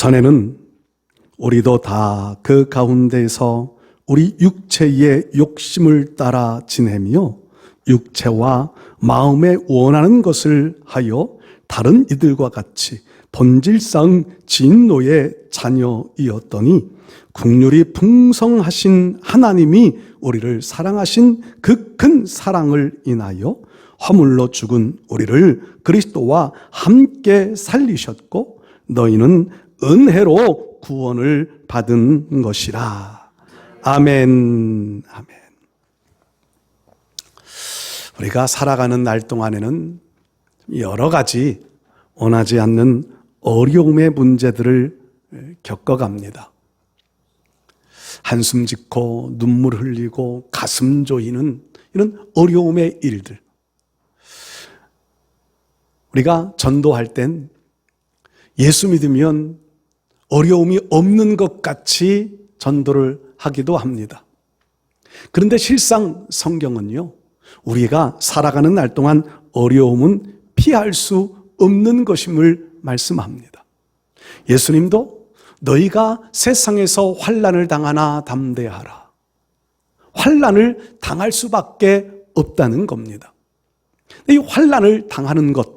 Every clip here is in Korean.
전에는 우리도 다 그 가운데에서 우리 육체의 욕심을 따라 지내며 육체와 마음에 원하는 것을 하여 다른 이들과 같이 본질상 진노의 자녀이었더니 긍휼이 풍성하신 하나님이 우리를 사랑하신 그 큰 사랑을 인하여 허물로 죽은 우리를 그리스도와 함께 살리셨고 너희는 은혜로 구원을 받은 것이라. 아멘. 아멘. 우리가 살아가는 날 동안에는 여러 가지 원하지 않는 어려움의 문제들을 겪어갑니다. 한숨 짓고 눈물 흘리고 가슴 조이는 이런 어려움의 일들. 우리가 전도할 땐 예수 믿으면 어려움이 없는 것 같이 전도를 하기도 합니다. 그런데 실상 성경은요, 우리가 살아가는 날 동안 어려움은 피할 수 없는 것임을 말씀합니다. 예수님도 너희가 세상에서 환난을 당하나 담대하라. 환난을 당할 수밖에 없다는 겁니다. 이 환난을 당하는 것,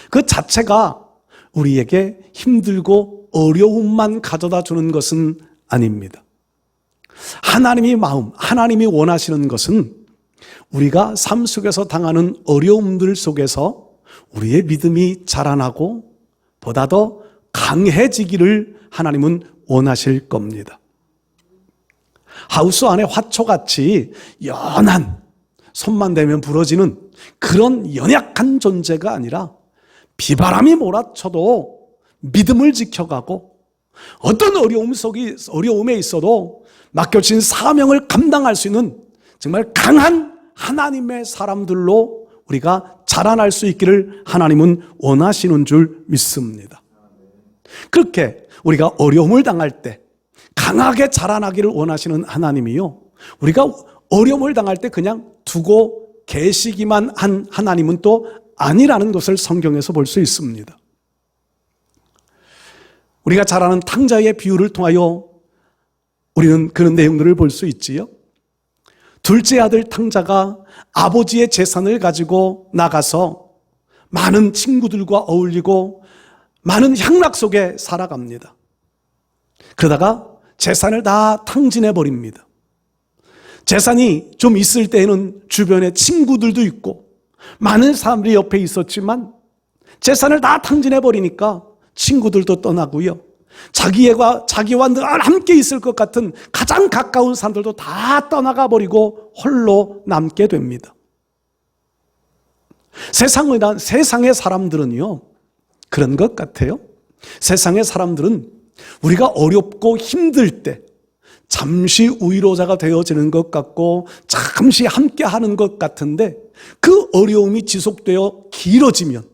그 자체가 우리에게 힘들고 어려움만 가져다 주는 것은 아닙니다. 하나님의 마음, 하나님이 원하시는 것은 우리가 삶 속에서 당하는 어려움들 속에서 우리의 믿음이 자라나고 보다 더 강해지기를 하나님은 원하실 겁니다. 하우스 안에 화초같이 연한, 손만 대면 부러지는 그런 연약한 존재가 아니라 비바람이 몰아쳐도 믿음을 지켜가고 어떤 어려움에 있어도 맡겨진 사명을 감당할 수 있는 정말 강한 하나님의 사람들로 우리가 자라날 수 있기를 하나님은 원하시는 줄 믿습니다. 그렇게 우리가 어려움을 당할 때 강하게 자라나기를 원하시는 하나님이요, 우리가 어려움을 당할 때 그냥 두고 계시기만 한 하나님은 또 아니라는 것을 성경에서 볼 수 있습니다. 우리가 잘 아는 탕자의 비유를 통하여 우리는 그런 내용들을 볼 수 있지요. 둘째 아들 탕자가 아버지의 재산을 가지고 나가서 많은 친구들과 어울리고 많은 향락 속에 살아갑니다. 그러다가 재산을 다 탕진해 버립니다. 재산이 좀 있을 때에는 주변에 친구들도 있고 많은 사람들이 옆에 있었지만 재산을 다 탕진해 버리니까 친구들도 떠나고요, 자기와 늘 함께 있을 것 같은 가장 가까운 사람들도 다 떠나가 버리고 홀로 남게 됩니다. 세상의 사람들은요 그런 것 같아요. 세상의 사람들은 우리가 어렵고 힘들 때 잠시 위로자가 되어지는 것 같고 잠시 함께 하는 것 같은데 그 어려움이 지속되어 길어지면,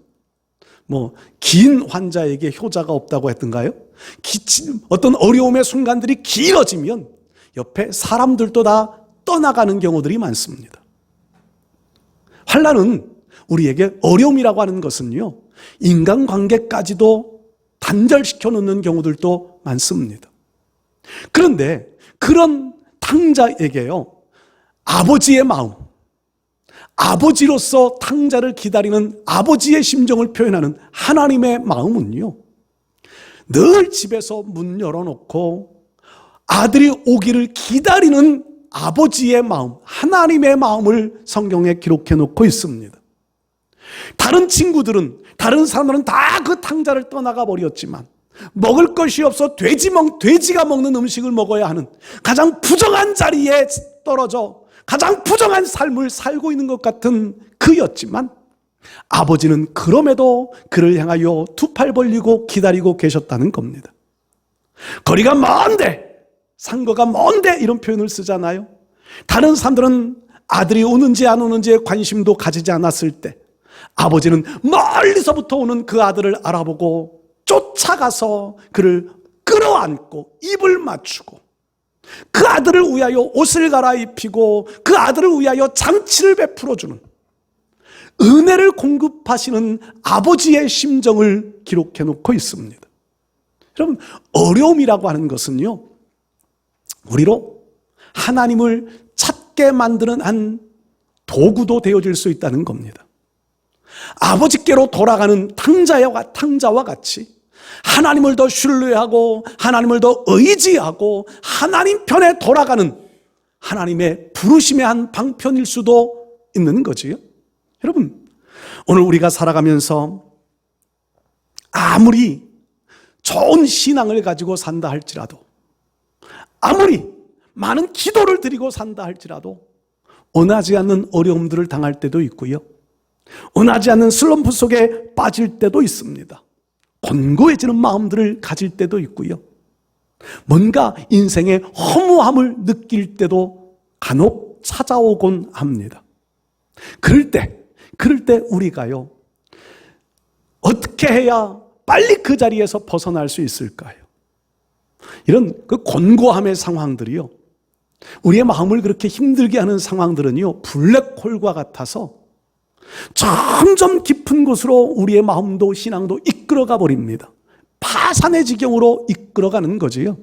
긴 환자에게 효자가 없다고 했던가요? 어떤 어려움의 순간들이 길어지면 옆에 사람들도 다 떠나가는 경우들이 많습니다. 환난은 우리에게 어려움이라고 하는 것은요, 인간관계까지도 단절시켜 놓는 경우들도 많습니다. 그런데 그런 탕자에게요, 아버지의 마음, 아버지로서 탕자를 기다리는 아버지의 심정을 표현하는 하나님의 마음은요, 늘 집에서 문 열어놓고 아들이 오기를 기다리는 아버지의 마음, 하나님의 마음을 성경에 기록해 놓고 있습니다. 다른 친구들은, 다른 사람들은 다 그 탕자를 떠나가 버렸지만 먹을 것이 없어 돼지가 먹는 음식을 먹어야 하는 가장 부정한 자리에 떨어져 가장 부정한 삶을 살고 있는 것 같은 그였지만 아버지는 그럼에도 그를 향하여 두 팔 벌리고 기다리고 계셨다는 겁니다. 거리가 먼데, 상거가 먼데 이런 표현을 쓰잖아요. 다른 사람들은 아들이 오는지 안 오는지에 관심도 가지지 않았을 때 아버지는 멀리서부터 오는 그 아들을 알아보고 쫓아가서 그를 끌어안고 입을 맞추고 그 아들을 위하여 옷을 갈아입히고 그 아들을 위하여 잔치를 베풀어주는 은혜를 공급하시는 아버지의 심정을 기록해 놓고 있습니다. 여러분, 어려움이라고 하는 것은요, 우리로 하나님을 찾게 만드는 한 도구도 되어질 수 있다는 겁니다. 아버지께로 돌아가는 탕자와 같이 하나님을 더 신뢰하고 하나님을 더 의지하고 하나님 편에 돌아가는 하나님의 부르심의 한 방편일 수도 있는 거지요. 여러분, 오늘 우리가 살아가면서 아무리 좋은 신앙을 가지고 산다 할지라도, 아무리 많은 기도를 드리고 산다 할지라도 원하지 않는 어려움들을 당할 때도 있고요, 원하지 않는 슬럼프 속에 빠질 때도 있습니다. 곤고해지는 마음들을 가질 때도 있고요, 뭔가 인생의 허무함을 느낄 때도 간혹 찾아오곤 합니다. 그럴 때 우리가요, 어떻게 해야 빨리 그 자리에서 벗어날 수 있을까요? 이런 그 곤고함의 상황들이요, 우리의 마음을 그렇게 힘들게 하는 상황들은요, 블랙홀과 같아서 점점 깊은 곳으로 우리의 마음도 신앙도 이끌어가 버립니다. 파산의 지경으로 이끌어가는 거지요.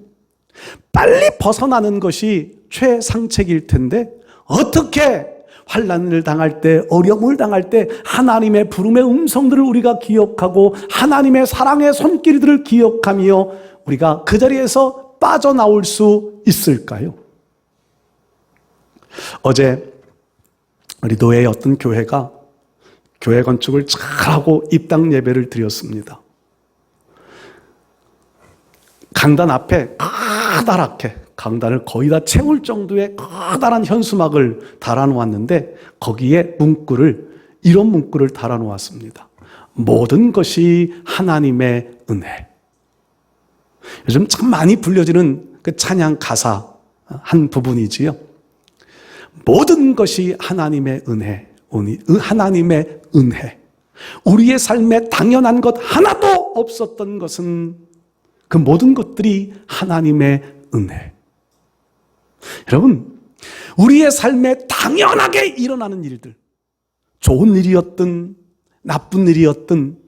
빨리 벗어나는 것이 최상책일 텐데, 어떻게 환난을 당할 때, 어려움을 당할 때 하나님의 부름의 음성들을 우리가 기억하고 하나님의 사랑의 손길들을 기억하며 우리가 그 자리에서 빠져나올 수 있을까요? 어제 우리 노예의 어떤 교회가 교회 건축을 잘하고 입당 예배를 드렸습니다. 강단 앞에 커다랗게, 강단을 거의 다 채울 정도의 커다란 현수막을 달아놓았는데, 거기에 이런 문구를 달아놓았습니다. 모든 것이 하나님의 은혜. 요즘 참 많이 불려지는 그 찬양 가사 한 부분이지요. 모든 것이 하나님의 은혜, 하나님의 은혜. 우리의 삶에 당연한 것 하나도 없었던 것은 그 모든 것들이 하나님의 은혜. 여러분, 우리의 삶에 당연하게 일어나는 일들, 좋은 일이었든 나쁜 일이었든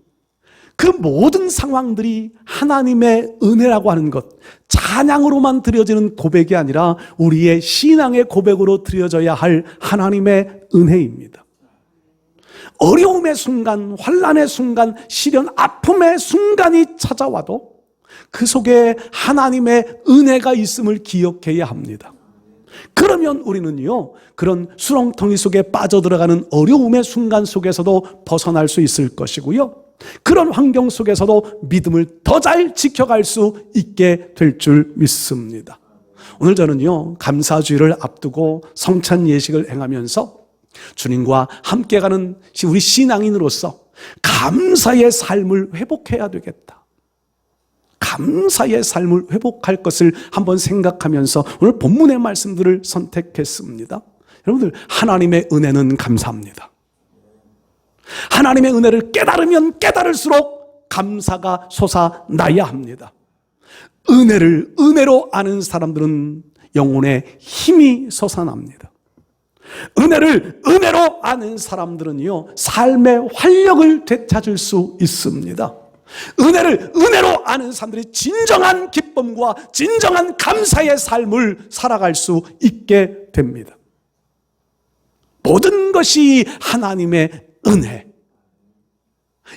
그 모든 상황들이 하나님의 은혜라고 하는 것, 찬양으로만 드려지는 고백이 아니라 우리의 신앙의 고백으로 드려져야 할 하나님의 은혜입니다. 어려움의 순간, 환난의 순간, 시련, 아픔의 순간이 찾아와도 그 속에 하나님의 은혜가 있음을 기억해야 합니다. 그러면 우리는요, 그런 수렁텅이 속에 빠져들어가는 어려움의 순간 속에서도 벗어날 수 있을 것이고요, 그런 환경 속에서도 믿음을 더 잘 지켜갈 수 있게 될 줄 믿습니다. 오늘 저는요, 감사주일을 앞두고 성찬 예식을 행하면서 주님과 함께 가는 우리 신앙인으로서 감사의 삶을 회복해야 되겠다, 감사의 삶을 회복할 것을 한번 생각하면서 오늘 본문의 말씀들을 선택했습니다. 여러분들, 하나님의 은혜는 감사합니다. 하나님의 은혜를 깨달으면 깨달을수록 감사가 솟아나야 합니다. 은혜를 은혜로 아는 사람들은 영혼에 힘이 솟아납니다. 은혜를 은혜로 아는 사람들은요, 삶의 활력을 되찾을 수 있습니다. 은혜를 은혜로 아는 사람들이 진정한 기쁨과 진정한 감사의 삶을 살아갈 수 있게 됩니다. 모든 것이 하나님의 은혜.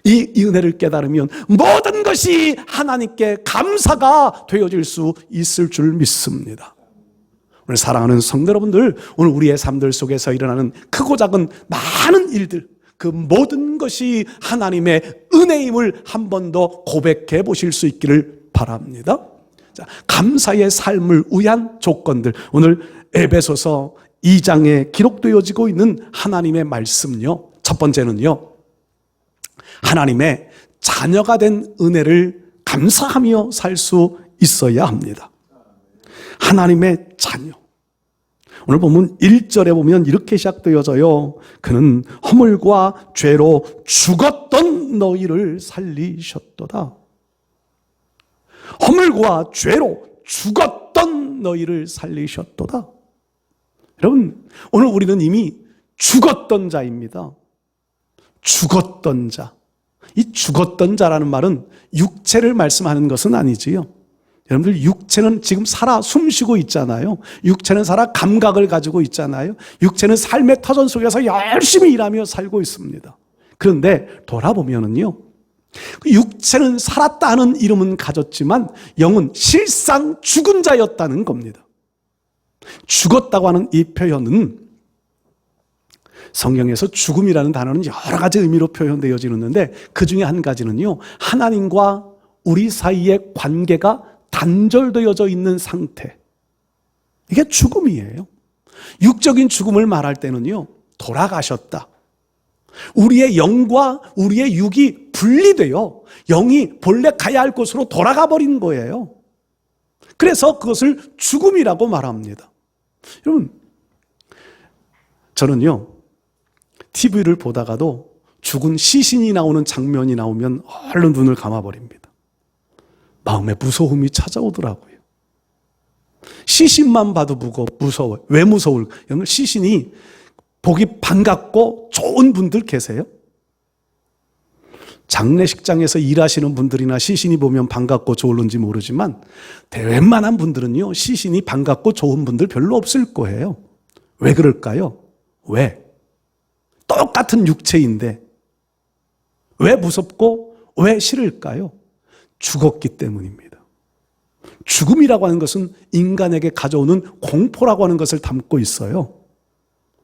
이 은혜를 깨달으면 모든 것이 하나님께 감사가 되어질 수 있을 줄 믿습니다. 오늘 사랑하는 성도 여러분들, 오늘 우리의 삶들 속에서 일어나는 크고 작은 많은 일들, 그 모든 것이 하나님의 은혜임을 한 번 더 고백해 보실 수 있기를 바랍니다. 자, 감사의 삶을 위한 조건들, 오늘 에베소서 2장에 기록되어지고 있는 하나님의 말씀요, 첫 번째는요, 하나님의 자녀가 된 은혜를 감사하며 살 수 있어야 합니다. 하나님의 자녀. 오늘 보면 1절에 보면 이렇게 시작되어져요. 그는 허물과 죄로 죽었던 너희를 살리셨도다. 허물과 죄로 죽었던 너희를 살리셨도다. 여러분, 오늘 우리는 이미 죽었던 자입니다. 죽었던 자. 이 죽었던 자라는 말은 육체를 말씀하는 것은 아니지요. 여러분들 육체는 지금 살아 숨쉬고 있잖아요. 육체는 살아 감각을 가지고 있잖아요. 육체는 삶의 터전 속에서 열심히 일하며 살고 있습니다. 그런데 돌아보면은요, 육체는 살았다는 이름은 가졌지만 영은 실상 죽은 자였다는 겁니다. 죽었다고 하는 이 표현은 성경에서 죽음이라는 단어는 여러 가지 의미로 표현되어지는데 그 중에 한 가지는요, 하나님과 우리 사이의 관계가 단절되어져 있는 상태, 이게 죽음이에요. 육적인 죽음을 말할 때는요, 돌아가셨다. 우리의 영과 우리의 육이 분리되어 영이 본래 가야 할 곳으로 돌아가 버린 거예요. 그래서 그것을 죽음이라고 말합니다. 여러분, 저는요, TV를 보다가도 죽은 시신이 나오는 장면이 나오면 얼른 눈을 감아버립니다. 마음에 무서움이 찾아오더라고요. 시신만 봐도 무서워요. 왜 무서울까? 여러분, 시신이 보기 반갑고 좋은 분들 계세요? 장례식장에서 일하시는 분들이나 시신이 보면 반갑고 좋을는지 모르지만 웬만한 분들은요, 시신이 반갑고 좋은 분들 별로 없을 거예요. 왜 그럴까요? 왜? 똑같은 육체인데 왜 무섭고 왜 싫을까요? 죽었기 때문입니다. 죽음이라고 하는 것은 인간에게 가져오는 공포라고 하는 것을 담고 있어요.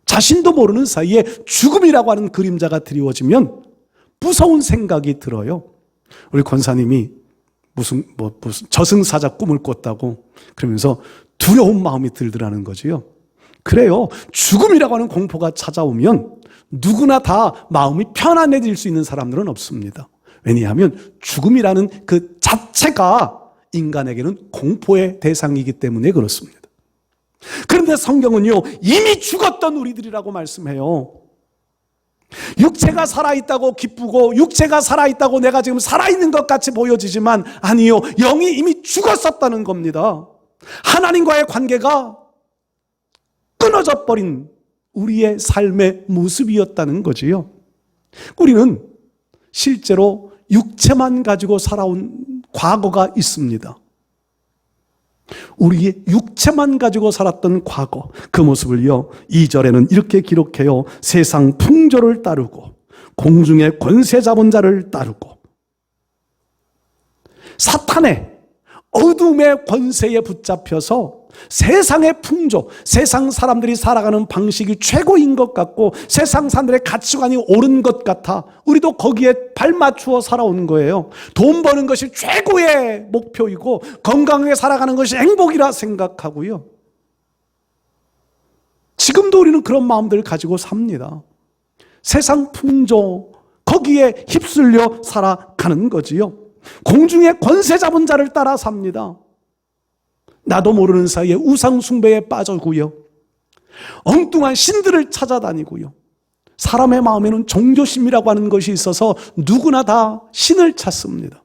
자신도 모르는 사이에 죽음이라고 하는 그림자가 드리워지면 무서운 생각이 들어요. 우리 권사님이 무슨 저승사자 꿈을 꿨다고 그러면서 두려운 마음이 들더라는 거지요. 그래요. 죽음이라고 하는 공포가 찾아오면 누구나 다 마음이 편안해질 수 있는 사람들은 없습니다. 왜냐하면 죽음이라는 그 자체가 인간에게는 공포의 대상이기 때문에 그렇습니다. 그런데 성경은요, 이미 죽었던 우리들이라고 말씀해요. 육체가 살아있다고 기쁘고 육체가 살아있다고 내가 지금 살아있는 것 같이 보여지지만 아니요, 영이 이미 죽었었다는 겁니다. 하나님과의 관계가 끊어져 버린 우리의 삶의 모습이었다는 거지요. 우리는 실제로 육체만 가지고 살아온 과거가 있습니다. 우리의 육체만 가지고 살았던 과거, 그 모습을요, 2절에는 이렇게 기록해요. 세상 풍조를 따르고 공중의 권세 잡은 자를 따르고 사탄의 어둠의 권세에 붙잡혀서 세상의 풍조, 세상 사람들이 살아가는 방식이 최고인 것 같고 세상 사람들의 가치관이 옳은 것 같아 우리도 거기에 발맞추어 살아온 거예요. 돈 버는 것이 최고의 목표이고 건강하게 살아가는 것이 행복이라 생각하고요. 지금도 우리는 그런 마음들을 가지고 삽니다. 세상 풍조, 거기에 휩쓸려 살아가는 거지요. 공중의 권세 잡은 자를 따라 삽니다. 나도 모르는 사이에 우상 숭배에 빠져고요. 엉뚱한 신들을 찾아다니고요. 사람의 마음에는 종교심이라고 하는 것이 있어서 누구나 다 신을 찾습니다.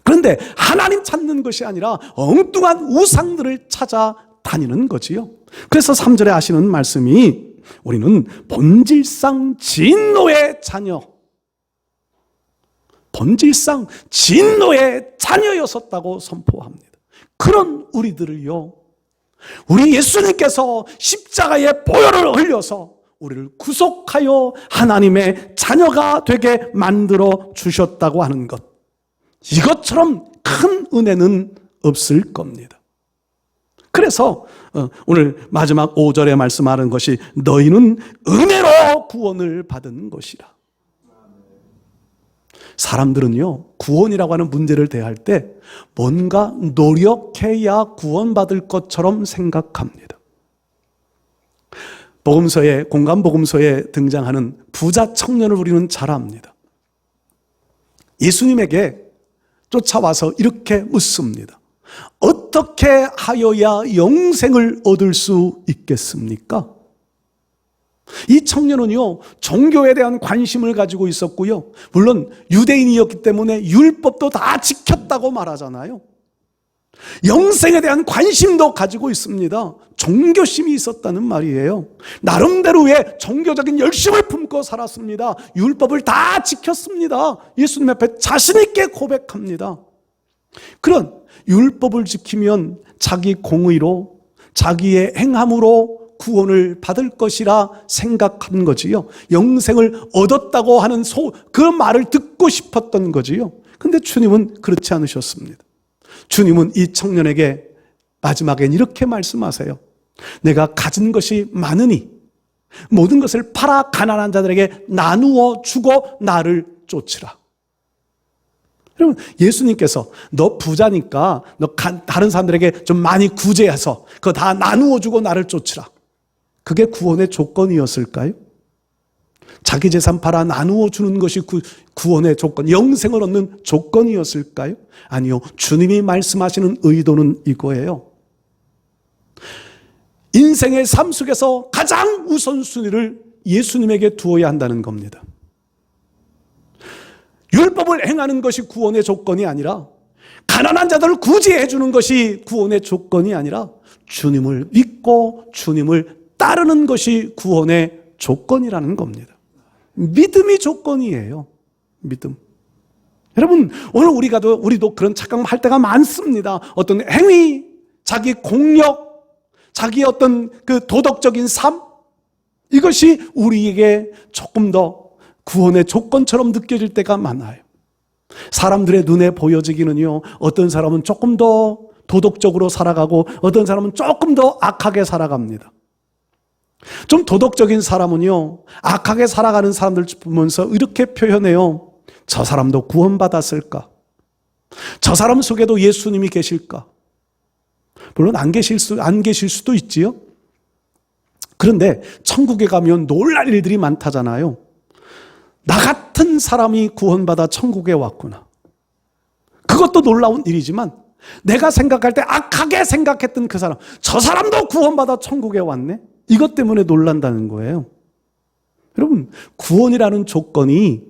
그런데 하나님 찾는 것이 아니라 엉뚱한 우상들을 찾아다니는 거지요. 그래서 3절에 하시는 말씀이 우리는 본질상 진노의 자녀, 본질상 진노의 자녀였었다고 선포합니다. 그런 우리들을요, 우리 예수님께서 십자가의 보혈을 흘려서 우리를 구속하여 하나님의 자녀가 되게 만들어 주셨다고 하는 것, 이것처럼 큰 은혜는 없을 겁니다. 그래서 오늘 마지막 5절에 말씀하는 것이 너희는 은혜로 구원을 받은 것이라. 사람들은요, 구원이라고 하는 문제를 대할 때 뭔가 노력해야 구원받을 것처럼 생각합니다. 복음서에, 공간복음서에 등장하는 부자 청년을 우리는 잘 압니다. 예수님에게 쫓아와서 이렇게 묻습니다. 어떻게 하여야 영생을 얻을 수 있겠습니까? 이 청년은요, 종교에 대한 관심을 가지고 있었고요. 물론 유대인이었기 때문에 율법도 다 지켰다고 말하잖아요. 영생에 대한 관심도 가지고 있습니다. 종교심이 있었다는 말이에요. 나름대로의 종교적인 열심을 품고 살았습니다. 율법을 다 지켰습니다. 예수님 앞에 자신 있게 고백합니다. 그런 율법을 지키면 자기 공의로, 자기의 행함으로 구원을 받을 것이라 생각한 거지요. 영생을 얻었다고 하는 그 말을 듣고 싶었던 거지요. 근데 주님은 그렇지 않으셨습니다. 주님은 이 청년에게 마지막엔 이렇게 말씀하세요. 내가 가진 것이 많으니 모든 것을 팔아 가난한 자들에게 나누어 주고 나를 쫓으라. 여러분, 예수님께서 너 부자니까 너 다른 사람들에게 좀 많이 구제해서 그거 다 나누어 주고 나를 쫓으라. 그게 구원의 조건이었을까요? 자기 재산 팔아 나누어 주는 것이 구원의 조건, 영생을 얻는 조건이었을까요? 아니요. 주님이 말씀하시는 의도는 이거예요. 인생의 삶 속에서 가장 우선순위를 예수님에게 두어야 한다는 겁니다. 율법을 행하는 것이 구원의 조건이 아니라, 가난한 자들을 구제해 주는 것이 구원의 조건이 아니라, 주님을 믿고 주님을 따르는 것이 구원의 조건이라는 겁니다. 믿음이 조건이에요. 믿음. 여러분, 오늘 우리도 그런 착각할 때가 많습니다. 어떤 행위, 자기 공력, 자기 어떤 그 도덕적인 삶, 이것이 우리에게 조금 더 구원의 조건처럼 느껴질 때가 많아요. 사람들의 눈에 보여지기는요, 어떤 사람은 조금 더 도덕적으로 살아가고 어떤 사람은 조금 더 악하게 살아갑니다. 좀 도덕적인 사람은요, 악하게 살아가는 사람들 보면서 이렇게 표현해요. 저 사람도 구원받았을까? 저 사람 속에도 예수님이 계실까? 물론 안 계실 수도 있지요. 그런데 천국에 가면 놀랄 일들이 많다잖아요. 나 같은 사람이 구원받아 천국에 왔구나. 그것도 놀라운 일이지만 내가 생각할 때 악하게 생각했던 그 사람, 저 사람도 구원받아 천국에 왔네? 이것 때문에 놀란다는 거예요. 여러분, 구원이라는 조건이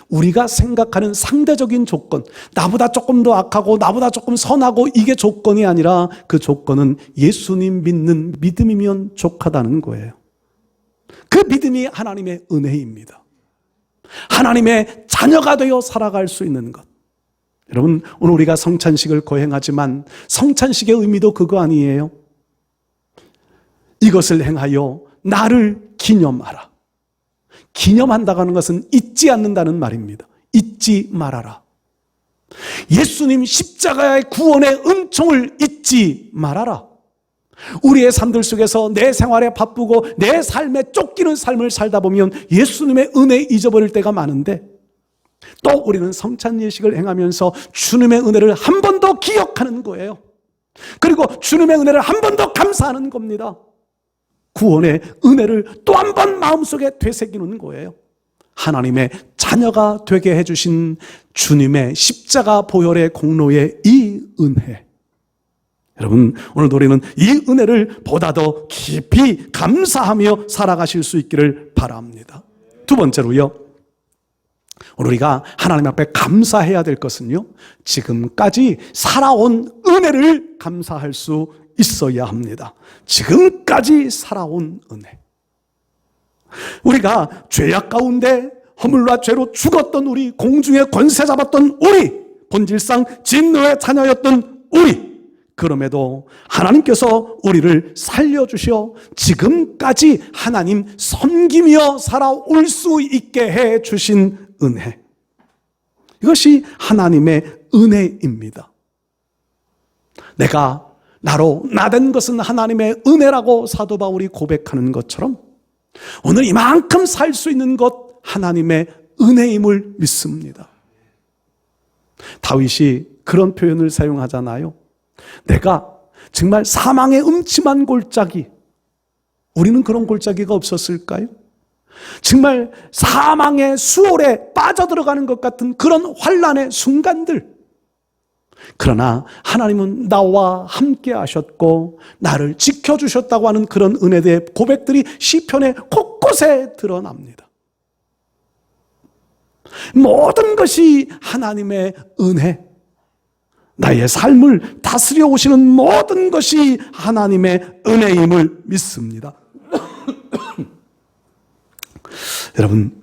우리가 생각하는 상대적인 조건, 나보다 조금 더 악하고 나보다 조금 선하고 이게 조건이 아니라 그 조건은 예수님 믿는 믿음이면 족하다는 거예요. 그 믿음이 하나님의 은혜입니다. 하나님의 자녀가 되어 살아갈 수 있는 것. 여러분, 오늘 우리가 성찬식을 거행하지만 성찬식의 의미도 그거 아니에요? 이것을 행하여 나를 기념하라. 기념한다고 하는 것은 잊지 않는다는 말입니다. 잊지 말아라. 예수님 십자가의 구원의 은총을 잊지 말아라. 우리의 삶들 속에서 내 생활에 바쁘고 내 삶에 쫓기는 삶을 살다 보면 예수님의 은혜 잊어버릴 때가 많은데, 또 우리는 성찬 예식을 행하면서 주님의 은혜를 한 번 더 기억하는 거예요. 그리고 주님의 은혜를 한 번 더 감사하는 겁니다. 구원의 은혜를 또 한 번 마음속에 되새기는 거예요. 하나님의 자녀가 되게 해주신 주님의 십자가 보혈의 공로의 이 은혜. 여러분, 오늘 우리는 이 은혜를 보다 더 깊이 감사하며 살아가실 수 있기를 바랍니다. 두 번째로요, 오늘 우리가 하나님 앞에 감사해야 될 것은요, 지금까지 살아온 은혜를 감사할 수 있어야 합니다. 지금까지 살아온 은혜. 우리가 죄악 가운데 허물과 죄로 죽었던 우리, 공중의 권세 잡았던 우리, 본질상 진노의 자녀였던 우리, 그럼에도 하나님께서 우리를 살려주셔 지금까지 하나님 섬기며 살아올 수 있게 해주신 은혜. 이것이 하나님의 은혜입니다. 내가 나로 나된 것은 하나님의 은혜라고 사도 바울이 고백하는 것처럼 오늘 이만큼 살 수 있는 것 하나님의 은혜임을 믿습니다. 다윗이 그런 표현을 사용하잖아요. 내가 정말 사망의 음침한 골짜기, 우리는 그런 골짜기가 없었을까요? 정말 사망의 수월에 빠져들어가는 것 같은 그런 환난의 순간들, 그러나 하나님은 나와 함께 하셨고 나를 지켜주셨다고 하는 그런 은혜의 고백들이 시편의 곳곳에 드러납니다. 모든 것이 하나님의 은혜, 나의 삶을 다스려 오시는 모든 것이 하나님의 은혜임을 믿습니다. 여러분,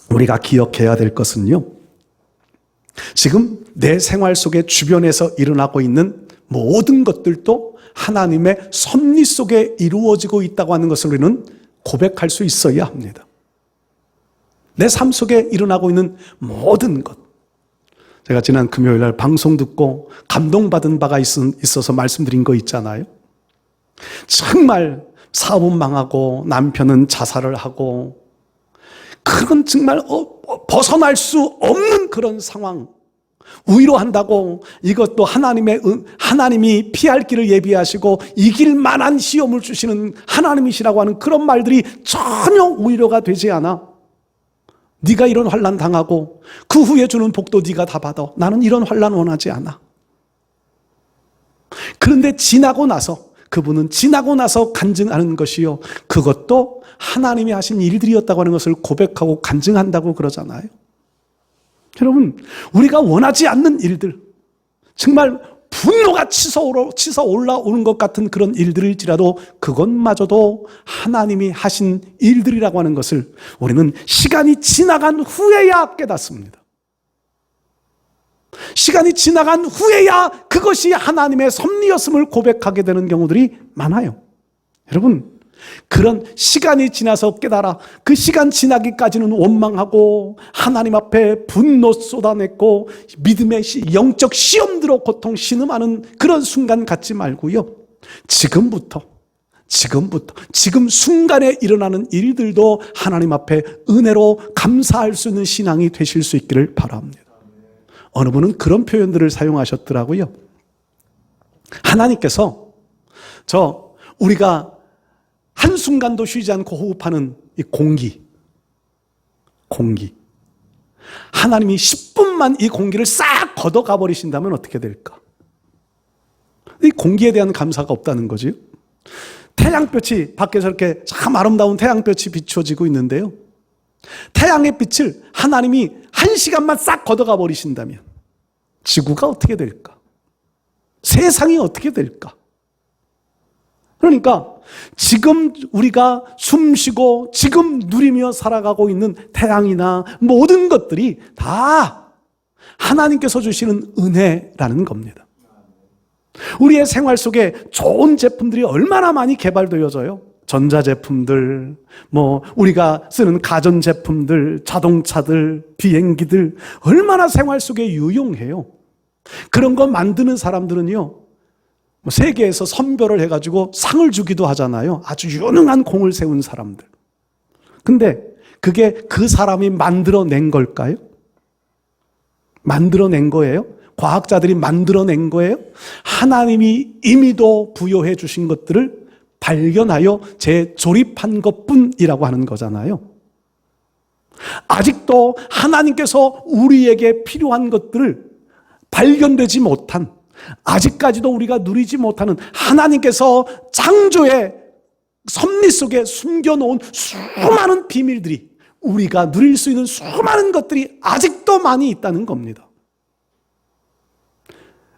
우리가 기억해야 될 것은요, 지금 내 생활 속에 주변에서 일어나고 있는 모든 것들도 하나님의 섭리 속에 이루어지고 있다고 하는 것을 우리는 고백할 수 있어야 합니다. 내 삶 속에 일어나고 있는 모든 것. 제가 지난 금요일 날 방송 듣고 감동받은 바가 있어서 말씀드린 거 있잖아요. 정말 사업은 망하고 남편은 자살을 하고, 그건 정말 벗어날 수 없는 그런 상황. 위로한다고 이것도 하나님이 피할 길을 예비하시고 이길 만한 시험을 주시는 하나님이시라고 하는 그런 말들이 전혀 위로가 되지 않아. 네가 이런 환난 당하고 그 후에 주는 복도 네가 다 받아. 나는 이런 환난 원하지 않아. 그런데 그분은 지나고 나서 간증하는 것이요, 그것도 하나님이 하신 일들이었다고 하는 것을 고백하고 간증한다고 그러잖아요. 여러분, 우리가 원하지 않는 일들, 정말 분노가 치서 올라오는 것 같은 그런 일들일지라도 그것마저도 하나님이 하신 일들이라고 하는 것을 우리는 시간이 지나간 후에야 깨닫습니다. 시간이 지나간 후에야 그것이 하나님의 섭리였음을 고백하게 되는 경우들이 많아요. 여러분, 그런 시간이 지나서 깨달아 그 시간 지나기까지는 원망하고 하나님 앞에 분노 쏟아냈고 믿음의 영적 시험들로 고통 신음하는 그런 순간 갖지 말고요, 지금 순간에 일어나는 일들도 하나님 앞에 은혜로 감사할 수 있는 신앙이 되실 수 있기를 바랍니다. 어느 분은 그런 표현들을 사용하셨더라고요. 하나님께서 우리가 한순간도 쉬지 않고 호흡하는 이 공기. 하나님이 10분만 이 공기를 싹 걷어가 버리신다면 어떻게 될까? 이 공기에 대한 감사가 없다는 거죠. 태양볕이 밖에서 이렇게 참 아름다운 태양볕이 비춰지고 있는데요, 태양의 빛을 하나님이 1시간만 싹 걷어가 버리신다면 지구가 어떻게 될까? 세상이 어떻게 될까? 그러니까 지금 우리가 숨쉬고 지금 누리며 살아가고 있는 태양이나 모든 것들이 다 하나님께서 주시는 은혜라는 겁니다. 우리의 생활 속에 좋은 제품들이 얼마나 많이 개발되어져요. 전자제품들, 우리가 쓰는 가전제품들, 자동차들, 비행기들, 얼마나 생활 속에 유용해요. 그런 거 만드는 사람들은요, 세계에서 선별을 해가지고 상을 주기도 하잖아요. 아주 유능한 공을 세운 사람들. 근데 그게 그 사람이 만들어낸 걸까요? 만들어낸 거예요? 과학자들이 만들어낸 거예요? 하나님이 임의도 부여해 주신 것들을 발견하여 재조립한 것뿐이라고 하는 거잖아요. 아직도 하나님께서 우리에게 필요한 것들을 발견되지 못한, 아직까지도 우리가 누리지 못하는 하나님께서 창조의 섭리 속에 숨겨놓은 수많은 비밀들이, 우리가 누릴 수 있는 수많은 것들이 아직도 많이 있다는 겁니다.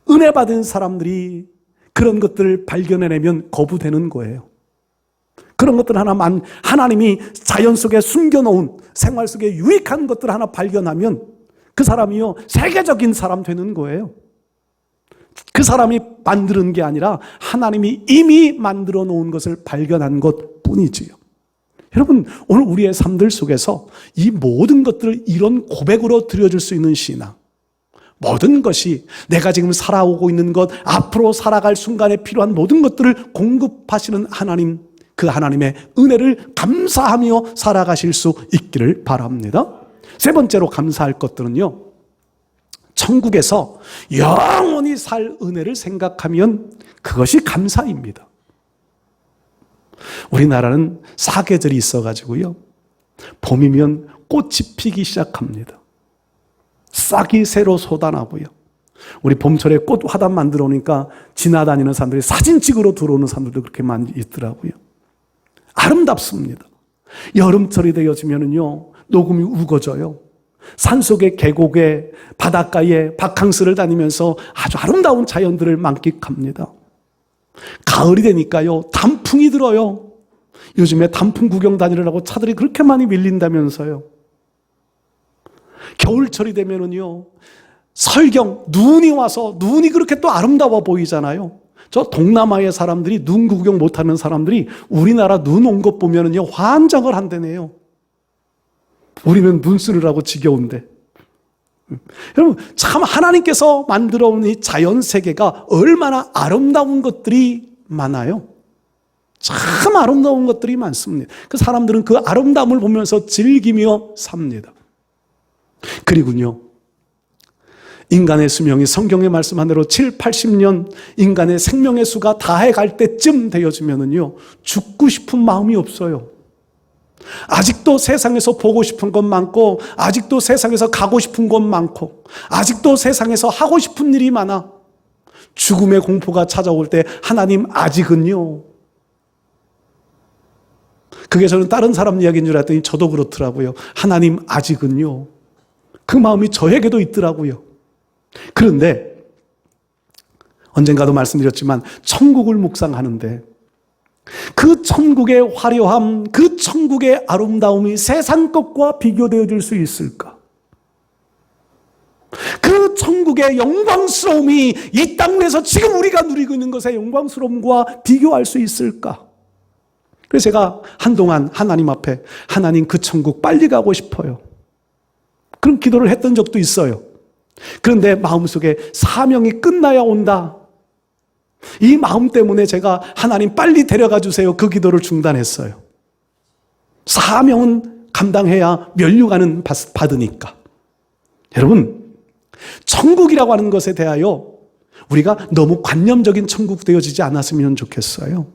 은혜 받은 사람들이 그런 것들을 발견해내면 거부되는 거예요. 그런 것들 하나만 하나님이 자연 속에 숨겨놓은 생활 속에 유익한 것들 하나 발견하면 그 사람이요, 세계적인 사람 되는 거예요. 그 사람이 만드는 게 아니라 하나님이 이미 만들어 놓은 것을 발견한 것 뿐이지요. 여러분, 오늘 우리의 삶들 속에서 이 모든 것들을 이런 고백으로 드려줄 수 있는 신앙, 모든 것이 내가 지금 살아오고 있는 것, 앞으로 살아갈 순간에 필요한 모든 것들을 공급하시는 하나님, 그 하나님의 은혜를 감사하며 살아가실 수 있기를 바랍니다. 세 번째로 감사할 것들은요, 천국에서 영원히 살 은혜를 생각하면 그것이 감사입니다. 우리나라는 사계절이 있어가지고요, 봄이면 꽃이 피기 시작합니다. 싹이 새로 솟아나고요. 우리 봄철에 꽃 화단 만들어 오니까 지나다니는 사람들이 사진 찍으러 들어오는 사람들도 그렇게 많이 있더라고요. 아름답습니다. 여름철이 되어지면은요, 녹음이 우거져요. 산속의 계곡에 바닷가에 바캉스를 다니면서 아주 아름다운 자연들을 만끽합니다. 가을이 되니까요, 단풍이 들어요. 요즘에 단풍 구경 다니려고 차들이 그렇게 많이 밀린다면서요. 겨울철이 되면은요, 설경, 눈이 와서 눈이 그렇게 또 아름다워 보이잖아요. 저 동남아의 사람들이 눈 구경 못하는 사람들이 우리나라 눈 온 것 보면은요, 환장을 한다네요. 우리는 눈 쓰느라고 지겨운데. 여러분, 참 하나님께서 만들어 온 이 자연 세계가 얼마나 아름다운 것들이 많아요. 참 아름다운 것들이 많습니다. 그 사람들은 그 아름다움을 보면서 즐기며 삽니다. 그리고요, 인간의 수명이 성경에 말씀한 대로 7, 80년 인간의 생명의 수가 다해갈 때쯤 되어지면은요, 죽고 싶은 마음이 없어요. 아직도 세상에서 보고 싶은 것 많고, 아직도 세상에서 가고 싶은 것 많고, 아직도 세상에서 하고 싶은 일이 많아. 죽음의 공포가 찾아올 때 하나님 아직은요. 그게 저는 다른 사람 이야기인 줄 알았더니 저도 그렇더라고요. 하나님 아직은요. 그 마음이 저에게도 있더라고요. 그런데 언젠가도 말씀드렸지만 천국을 묵상하는데 그 천국의 화려함, 그 천국의 아름다움이 세상 것과 비교되어질 수 있을까? 그 천국의 영광스러움이 이 땅에서 지금 우리가 누리고 있는 것의 영광스러움과 비교할 수 있을까? 그래서 제가 한동안 하나님 앞에, 하나님 그 천국 빨리 가고 싶어요. 그런 기도를 했던 적도 있어요. 그런데 마음속에 사명이 끝나야 온다. 이 마음 때문에 제가 하나님 빨리 데려가 주세요. 그 기도를 중단했어요. 사명은 감당해야 면류관은 받으니까. 여러분, 천국이라고 하는 것에 대하여 우리가 너무 관념적인 천국 되어지지 않았으면 좋겠어요.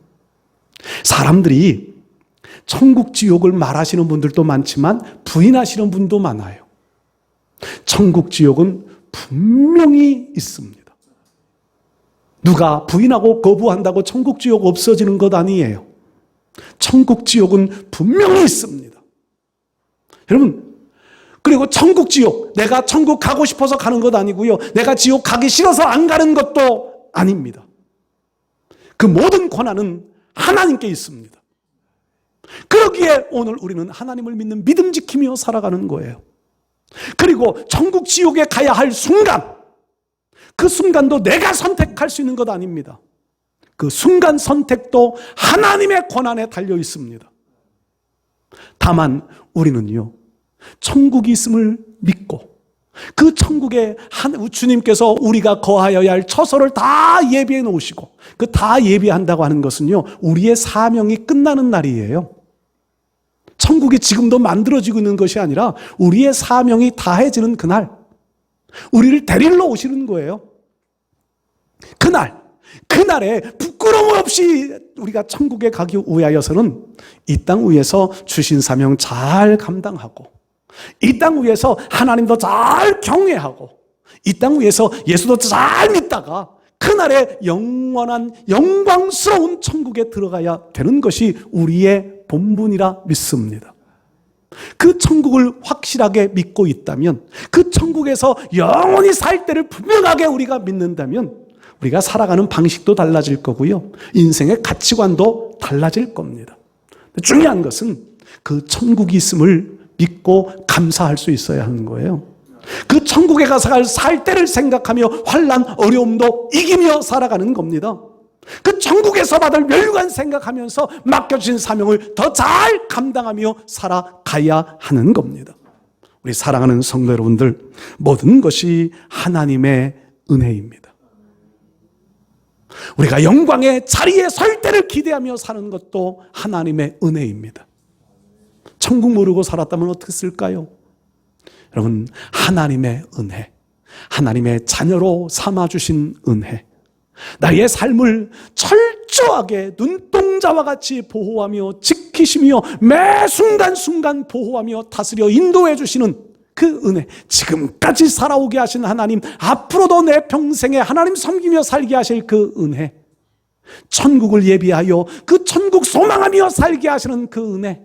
사람들이 천국 지옥을 말하시는 분들도 많지만 부인하시는 분도 많아요. 천국 지옥은 분명히 있습니다. 누가 부인하고 거부한다고 천국 지옥 없어지는 것 아니에요. 천국 지옥은 분명히 있습니다. 여러분, 그리고 천국 지옥, 내가 천국 가고 싶어서 가는 것 아니고요, 내가 지옥 가기 싫어서 안 가는 것도 아닙니다. 그 모든 권한은 하나님께 있습니다. 그러기에 오늘 우리는 하나님을 믿는 믿음 지키며 살아가는 거예요. 그리고 천국 지옥에 가야 할 순간, 그 순간도 내가 선택할 수 있는 것 아닙니다. 그 순간 선택도 하나님의 권한에 달려 있습니다. 다만 우리는요, 천국이 있음을 믿고 그 천국에 주님께서 우리가 거하여야 할 처소를 다 예비해 놓으시고, 그 다 예비한다고 하는 것은요, 우리의 사명이 끝나는 날이에요. 천국이 지금도 만들어지고 있는 것이 아니라 우리의 사명이 다해지는 그날, 우리를 데리러 오시는 거예요. 그날에 부끄러움 없이 우리가 천국에 가기 위하여서는 이 땅 위에서 주신 사명 잘 감당하고, 이 땅 위에서 하나님도 잘 경외하고, 이 땅 위에서 예수도 잘 믿다가 그날에 영원한 영광스러운 천국에 들어가야 되는 것이 우리의 본분이라 믿습니다. 그 천국을 확실하게 믿고 있다면, 그 천국에서 영원히 살 때를 분명하게 우리가 믿는다면 우리가 살아가는 방식도 달라질 거고요, 인생의 가치관도 달라질 겁니다. 중요한 것은 그 천국이 있음을 믿고 감사할 수 있어야 하는 거예요. 그 천국에 가서 살 때를 생각하며 환난, 어려움도 이기며 살아가는 겁니다. 그 천국에서 받을 멸류관 생각하면서 맡겨주신 사명을 더 잘 감당하며 살아가야 하는 겁니다. 우리 사랑하는 성도 여러분들, 모든 것이 하나님의 은혜입니다. 우리가 영광의 자리에 설 때를 기대하며 사는 것도 하나님의 은혜입니다. 천국 모르고 살았다면 어떻게 쓸까요? 여러분, 하나님의 은혜, 하나님의 자녀로 삼아주신 은혜, 나의 삶을 철저하게 눈동자와 같이 보호하며 지키시며 매 순간순간 보호하며 다스려 인도해 주시는 그 은혜, 지금까지 살아오게 하신 하나님, 앞으로도 내 평생에 하나님 섬기며 살게 하실 그 은혜, 천국을 예비하여 그 천국 소망하며 살게 하시는 그 은혜,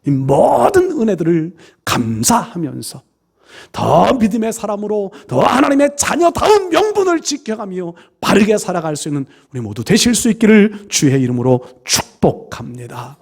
이 모든 은혜들을 감사하면서 더 믿음의 사람으로 더 하나님의 자녀다운 명분을 지켜가며 바르게 살아갈 수 있는 우리 모두 되실 수 있기를 주의 이름으로 축복합니다.